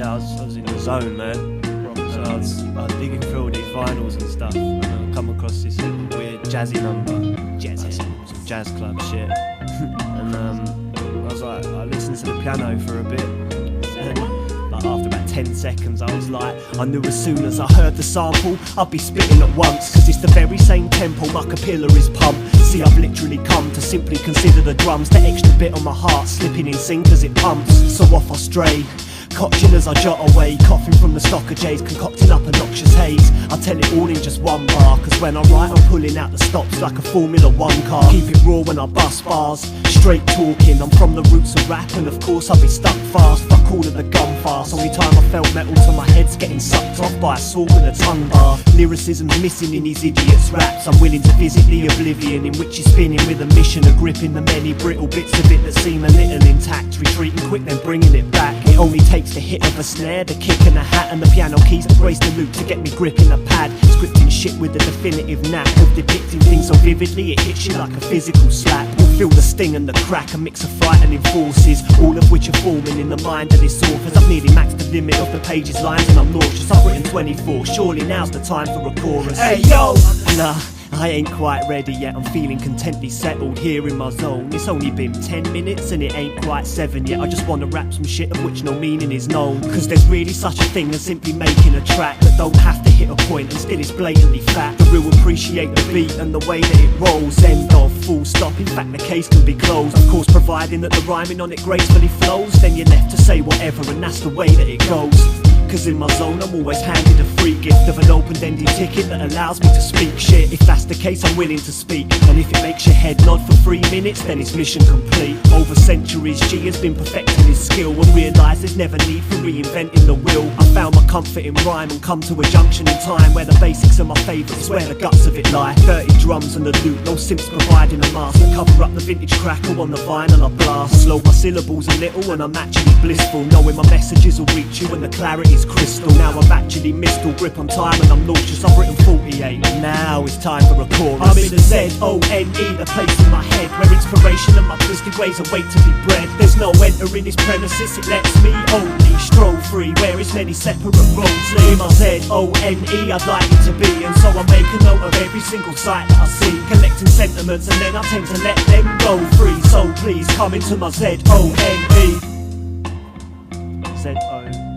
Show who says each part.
Speaker 1: Yeah, I was in the zone, man. So I was digging through all these vinyls and stuff, and I come across this weird jazzy number. Some jazz club shit. And I was like, I listened to the piano for a bit. And like after about 10 seconds, I was like, I knew as soon as I heard the sample, I'd be spitting at once. Cause it's the very same tempo my capillaries pump. See, I've literally come to simply consider the drums the extra bit on my heart, slipping in sync as it pumps. So off I stray, cocktail as I jot away, coughing from the stock of J's, concocting up a noxious haze. I tell it all in just one bar, cause when I write I'm pulling out the stops like a Formula 1 car. Keep it raw when I bust bars, straight talking, I'm from the roots of rap, and of course I'll be stuck fast. Fuck all of the gun fast, only time I felt metal to my head's getting sucked off by a sword with a tongue bar. Lyricism's missing in these idiots' raps, I'm willing to visit the oblivion in which you're spinning with a mission of gripping the many brittle bits of it that seem a little intact, retreating quick then bringing it back. It only takes the hit of a snare, the kick and a hat, and the piano keys that brace the loop to get me gripping a pad. Scripting shit with a definitive knack of depicting things so vividly it hits you like a physical slap. You'll feel the sting and the crack, a mix of frightening forces, all of which are forming in the mind of this author. I've nearly maxed the limit of the page's lines and I'm nauseous. I've written 24, surely now's the time for a chorus. Hey yo! Nah, I ain't quite ready yet, I'm feeling contently settled here in my zone. It's only been 10 minutes and it ain't quite 7 yet. I just wanna rap some shit of which no meaning is known. Cause there's really such a thing as simply making a track that don't have to hit a point and still is blatantly fat. The real appreciate the beat and the way that it rolls. End of, full stop, in fact the case can be closed. Of course providing that the rhyming on it gracefully flows. Then you're left to say whatever and that's the way that it goes. Cause in my zone I'm always handed a free gift of an open-ended ticket that allows me to speak shit. If that's the case I'm willing to speak, and if it makes your head nod for 3 minutes then it's mission complete. Over centuries G has been perfecting his skill and realised there's never need for reinventing the wheel. I found my comfort in rhyme and come to a junction in time where the basics are my favourites, where the guts of it lie. Dirty drums and the loop, no simps providing a mask that cover up the vintage crackle on the vinyl I blast. Slow my syllables a little and I'm actually blissful, knowing my messages will reach you and the clarity's crystal. Now I've actually missed all grip on time and I'm nauseous. I've written 48 and now it's time for a chorus. I'm in the Z.O.N.E, the place in my head where inspiration and my twisted ways await to be bred. There's no entering this premises, it lets me only stroll free where it's many separate roads lead. In my Z.O.N.E I'd like it to be, and so I make a note of every single sight that I see, collecting sentiments and then I tend to let them go free. So please come into my Z.O.N.E. Z.O.